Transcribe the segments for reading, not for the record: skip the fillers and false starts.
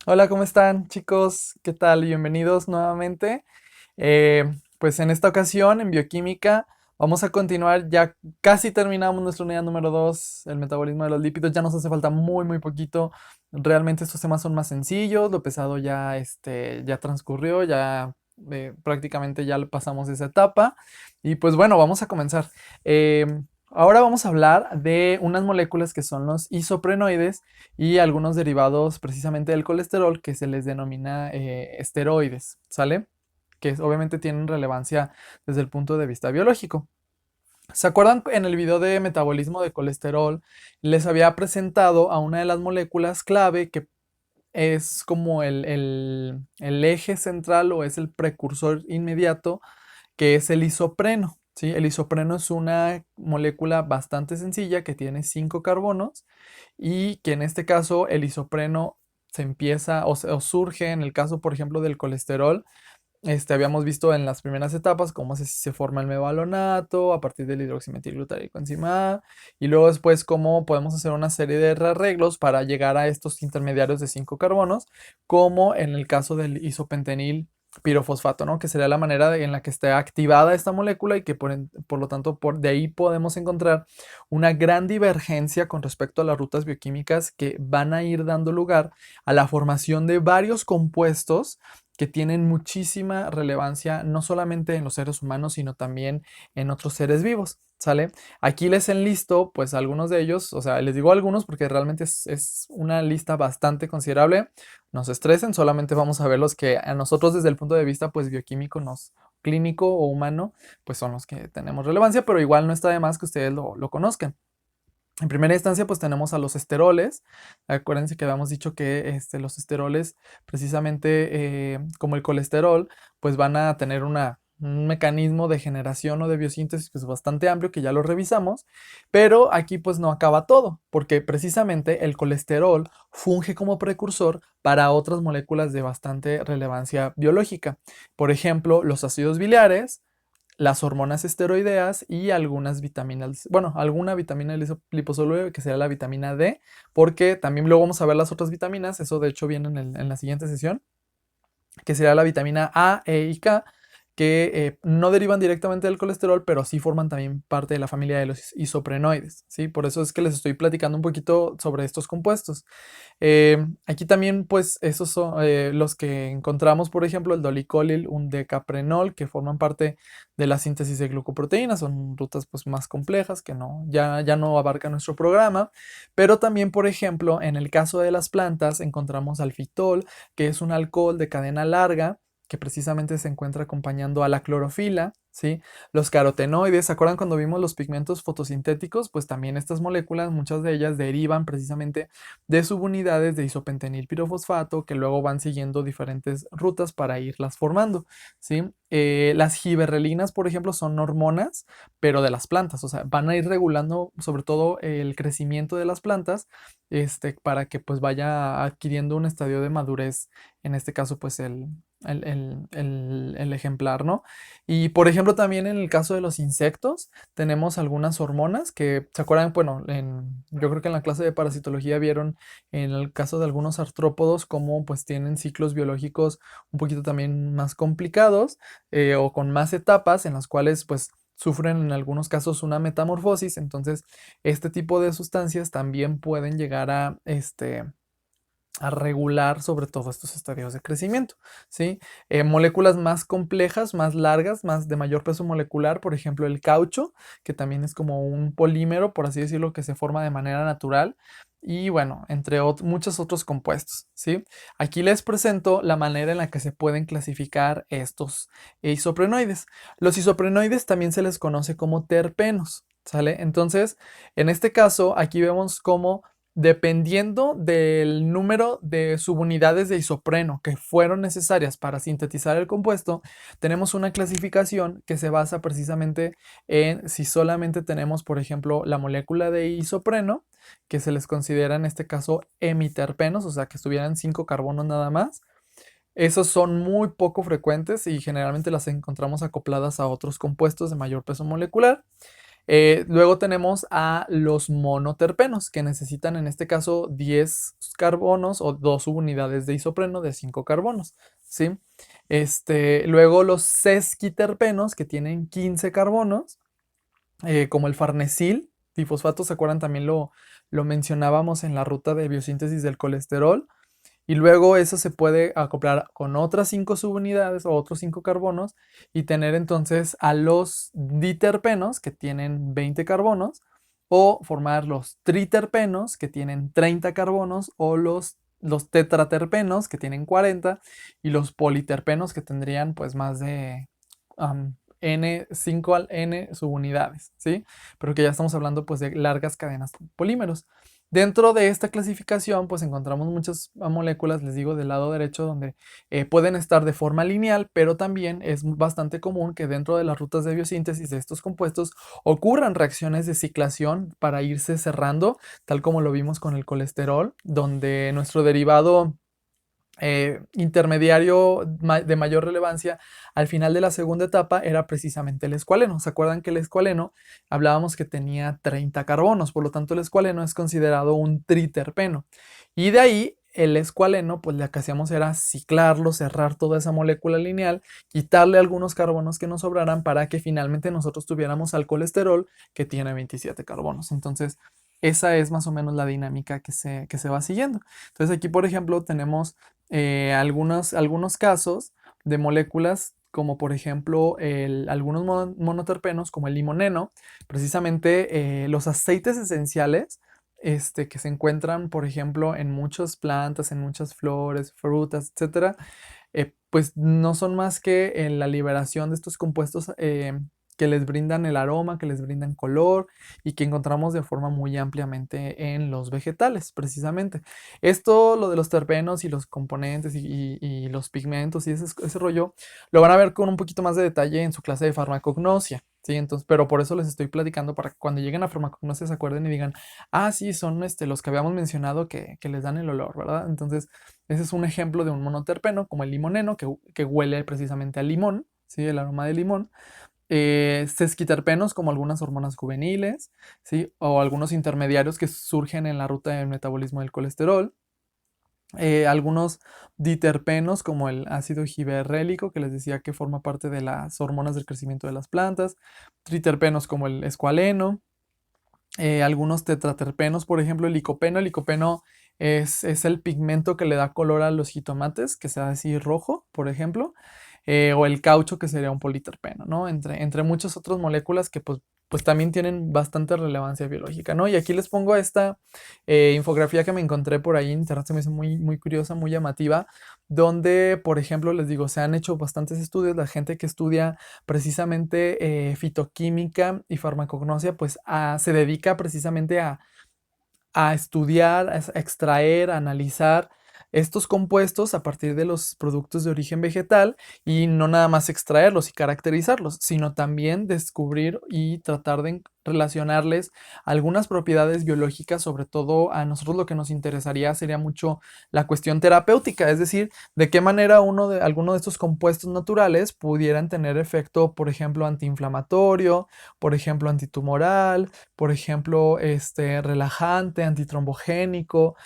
Hola, ¿cómo están, chicos? ¿Qué tal? Bienvenidos nuevamente. Pues en esta ocasión, en bioquímica, vamos a continuar. Ya casi terminamos nuestra unidad número 2, el metabolismo de los lípidos. Ya nos hace falta muy poquito. Realmente estos temas son más sencillos. Lo pesado ya, ya transcurrió, ya prácticamente ya le pasamos esa etapa. Y pues bueno, vamos a comenzar. Ahora vamos a hablar de unas moléculas que son los isoprenoides y algunos derivados precisamente del colesterol que se les denomina esteroides, ¿sale? Obviamente tienen relevancia desde el punto de vista biológico. ¿Se acuerdan en el video de metabolismo de colesterol? Les había presentado a una de las moléculas clave que es como el eje central o es el precursor inmediato, que es el isopreno. ¿Sí? El isopreno es una molécula bastante sencilla que tiene 5 carbonos y que en este caso el isopreno se empieza o surge en el caso, por ejemplo, del colesterol. Habíamos visto en las primeras etapas cómo se forma el mevalonato a partir del hidroximetilglutarico enzima A, y luego después cómo podemos hacer una serie de arreglos para llegar a estos intermediarios de 5 carbonos, como en el caso del isopentenil pirofosfato, ¿no? Que sería la manera en la que esté activada esta molécula y que por lo tanto de ahí podemos encontrar una gran divergencia con respecto a las rutas bioquímicas que van a ir dando lugar a la formación de varios compuestos que tienen muchísima relevancia no solamente en los seres humanos, sino también en otros seres vivos, ¿sale? Aquí les enlisto pues algunos de ellos, o sea, les digo algunos porque realmente es una lista bastante considerable. No se estresen, solamente vamos a ver los que a nosotros desde el punto de vista pues bioquímico clínico o humano, pues son los que tenemos relevancia, pero igual no está de más que ustedes lo conozcan. En primera instancia, pues tenemos a los esteroles. Acuérdense que habíamos dicho que los esteroles, precisamente como el colesterol, pues van a tener un mecanismo de generación o de biosíntesis pues, bastante amplio, que ya lo revisamos, pero aquí pues no acaba todo, porque precisamente el colesterol funge como precursor para otras moléculas de bastante relevancia biológica. Por ejemplo, los ácidos biliares, las hormonas esteroideas y algunas vitaminas, bueno, alguna vitamina liposoluble que será la vitamina D, porque también luego vamos a ver las otras vitaminas, eso de hecho viene en la siguiente sesión, que será la vitamina A, E y K, que no derivan directamente del colesterol, pero sí forman también parte de la familia de los isoprenoides, ¿sí? Por eso es que les estoy platicando un poquito sobre estos compuestos. Aquí también, pues, esos son los que encontramos, por ejemplo, el dolicolil, un decaprenol, que forman parte de la síntesis de glucoproteínas, son rutas pues más complejas que ya no abarca nuestro programa, pero también, por ejemplo, en el caso de las plantas encontramos alfitol, que es un alcohol de cadena larga, que precisamente se encuentra acompañando a la clorofila, ¿sí? Los carotenoides, ¿se acuerdan cuando vimos los pigmentos fotosintéticos? Pues también estas moléculas, muchas de ellas derivan precisamente de subunidades de isopentenil pirofosfato que luego van siguiendo diferentes rutas para irlas formando, ¿sí? Las giberrelinas, por ejemplo, son hormonas, pero de las plantas, o sea, van a ir regulando sobre todo el crecimiento de las plantas, para que pues vaya adquiriendo un estadio de madurez, en este caso pues el ejemplar, ¿no? Y por ejemplo también en el caso de los insectos tenemos algunas hormonas que, ¿se acuerdan? Bueno, yo creo que en la clase de parasitología vieron en el caso de algunos artrópodos cómo pues tienen ciclos biológicos un poquito también más complicados, o con más etapas en las cuales pues sufren en algunos casos una metamorfosis. Entonces este tipo de sustancias también pueden llegar a regular sobre todo estos estadios de crecimiento, ¿sí? Moléculas más complejas, más largas, más de mayor peso molecular, por ejemplo el caucho, que también es como un polímero, por así decirlo, que se forma de manera natural, y bueno, entre muchos otros compuestos, ¿sí? Aquí les presento la manera en la que se pueden clasificar estos isoprenoides. Los isoprenoides también se les conoce como terpenos, ¿sale? Entonces, en este caso, aquí vemos cómo dependiendo del número de subunidades de isopreno que fueron necesarias para sintetizar el compuesto, tenemos una clasificación que se basa precisamente en si solamente tenemos, por ejemplo, la molécula de isopreno, que se les considera en este caso hemiterpenos, o sea, que estuvieran 5 carbonos nada más. Esos son muy poco frecuentes y generalmente las encontramos acopladas a otros compuestos de mayor peso molecular. Luego tenemos a los monoterpenos, que necesitan en este caso 10 carbonos o 2 subunidades de isopreno de 5 carbonos, ¿sí? Luego los sesquiterpenos, que tienen 15 carbonos, como el farnesil, difosfato, ¿se acuerdan? También lo mencionábamos en la ruta de biosíntesis del colesterol. Y luego eso se puede acoplar con otras 5 subunidades o otros 5 carbonos y tener entonces a los diterpenos que tienen 20 carbonos o formar los triterpenos que tienen 30 carbonos o los tetraterpenos que tienen 40 y los politerpenos que tendrían pues más de N, 5 al N subunidades, ¿sí? Pero que ya estamos hablando pues de largas cadenas polímeros. Dentro de esta clasificación, pues encontramos muchas moléculas, les digo, del lado derecho, donde pueden estar de forma lineal, pero también es bastante común que dentro de las rutas de biosíntesis de estos compuestos ocurran reacciones de ciclación para irse cerrando, tal como lo vimos con el colesterol, donde nuestro derivado intermediario de mayor relevancia al final de la segunda etapa era precisamente el escualeno. ¿Se acuerdan que el escualeno hablábamos que tenía 30 carbonos? Por lo tanto, el escualeno es considerado un triterpeno. Y de ahí el escualeno, pues lo que hacíamos era ciclarlo, cerrar toda esa molécula lineal, quitarle algunos carbonos que nos sobraran para que finalmente nosotros tuviéramos al colesterol que tiene 27 carbonos. Entonces, esa es más o menos la dinámica que se va siguiendo. Entonces, aquí, por ejemplo, tenemos algunos casos de moléculas como por ejemplo algunos monoterpenos como el limoneno, precisamente los aceites esenciales que se encuentran por ejemplo en muchas plantas, en muchas flores, frutas, etcétera, pues no son más que la liberación de estos compuestos que les brindan el aroma, que les brindan color y que encontramos de forma muy ampliamente en los vegetales, precisamente. Esto, lo de los terpenos y los componentes y los pigmentos y ese rollo, lo van a ver con un poquito más de detalle en su clase de farmacognosia. Sí, entonces, pero por eso les estoy platicando para que cuando lleguen a farmacognosia se acuerden y digan, ah, sí, son los que habíamos mencionado que les dan el olor, ¿verdad? Entonces, ese es un ejemplo de un monoterpeno, como el limoneno, que huele precisamente a limón, ¿sí? El aroma de limón. Sesquiterpenos, como algunas hormonas juveniles, ¿sí? O algunos intermediarios que surgen en la ruta del metabolismo del colesterol. Algunos diterpenos, como el ácido giberrélico, que les decía que forma parte de las hormonas del crecimiento de las plantas. Triterpenos, como el escualeno. Algunos tetraterpenos, por ejemplo, el licopeno. El licopeno es el pigmento que le da color a los jitomates, que sea así rojo, por ejemplo. O el caucho, que sería un politerpeno, ¿no? Entre muchas otras moléculas que pues también tienen bastante relevancia biológica, ¿no? Y aquí les pongo esta infografía que me encontré por ahí en internet, se me hizo muy, muy curiosa, muy llamativa, donde, por ejemplo, les digo, se han hecho bastantes estudios, la gente que estudia precisamente fitoquímica y farmacognosia, pues se dedica precisamente a estudiar, a extraer, a analizar estos compuestos a partir de los productos de origen vegetal y no nada más extraerlos y caracterizarlos, sino también descubrir y tratar de relacionarles algunas propiedades biológicas, sobre todo a nosotros lo que nos interesaría sería mucho la cuestión terapéutica, es decir, de qué manera alguno de estos compuestos naturales pudieran tener efecto, por ejemplo, antiinflamatorio, por ejemplo, antitumoral, por ejemplo, relajante, antitrombogénico,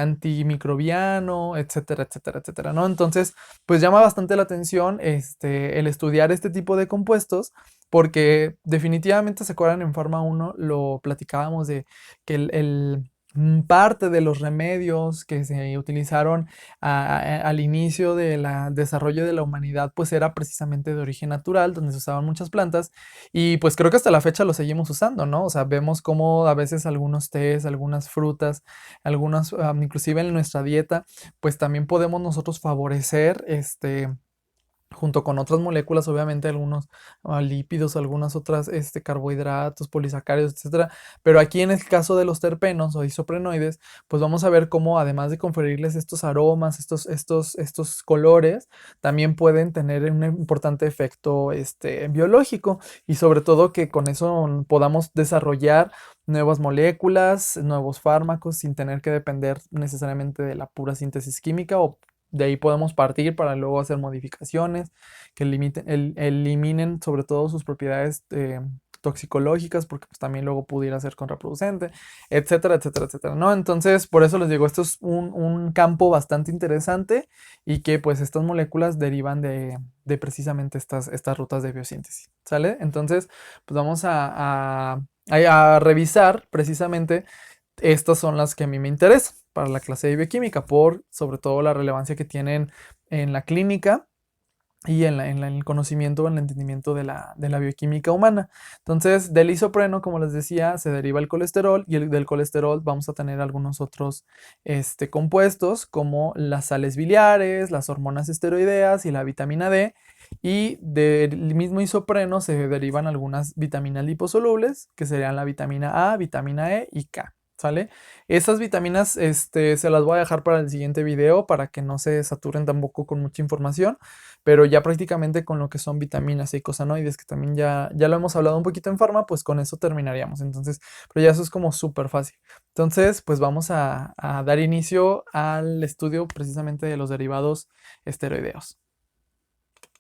antimicrobiano, etcétera, etcétera, etcétera, ¿no? Entonces, pues llama bastante la atención, el estudiar este tipo de compuestos, porque definitivamente se acuerdan en Pharma 1 lo platicábamos de que parte de los remedios que se utilizaron al inicio del desarrollo de la humanidad, pues era precisamente de origen natural, donde se usaban muchas plantas, y pues creo que hasta la fecha lo seguimos usando, ¿no? O sea, vemos cómo a veces algunos tés, algunas frutas, algunas, inclusive en nuestra dieta, pues también podemos nosotros favorecer, junto con otras moléculas, obviamente algunos lípidos, algunas otras carbohidratos, polisacáridos, etcétera. Pero aquí en el caso de los terpenos o isoprenoides, pues vamos a ver cómo además de conferirles estos aromas, estos colores, también pueden tener un importante efecto biológico y sobre todo que con eso podamos desarrollar nuevas moléculas, nuevos fármacos sin tener que depender necesariamente de la pura síntesis química o de ahí podemos partir para luego hacer modificaciones que eliminen sobre todo sus propiedades toxicológicas, porque pues también luego pudiera ser contraproducente, etcétera, etcétera, etcétera, ¿no? Entonces, por eso les digo, esto es un campo bastante interesante y que pues estas moléculas derivan de precisamente estas rutas de biosíntesis, ¿sale? Entonces, pues vamos a revisar precisamente estas son las que a mí me interesan para la clase de bioquímica, por sobre todo la relevancia que tienen en la clínica y en el conocimiento o en el entendimiento de la bioquímica humana. Entonces, del isopreno, como les decía, se deriva el colesterol y del colesterol vamos a tener algunos otros compuestos como las sales biliares, las hormonas esteroideas y la vitamina D. Y del mismo isopreno se derivan algunas vitaminas liposolubles, que serían la vitamina A, vitamina E y K. ¿Sale? Esas vitaminas se las voy a dejar para el siguiente video para que no se saturen tampoco con mucha información, pero ya prácticamente con lo que son vitaminas y eicosanoides, que también ya lo hemos hablado un poquito en Pharma, pues con eso terminaríamos. Entonces, pero ya eso es como súper fácil. Entonces, pues vamos a dar inicio al estudio precisamente de los derivados esteroideos.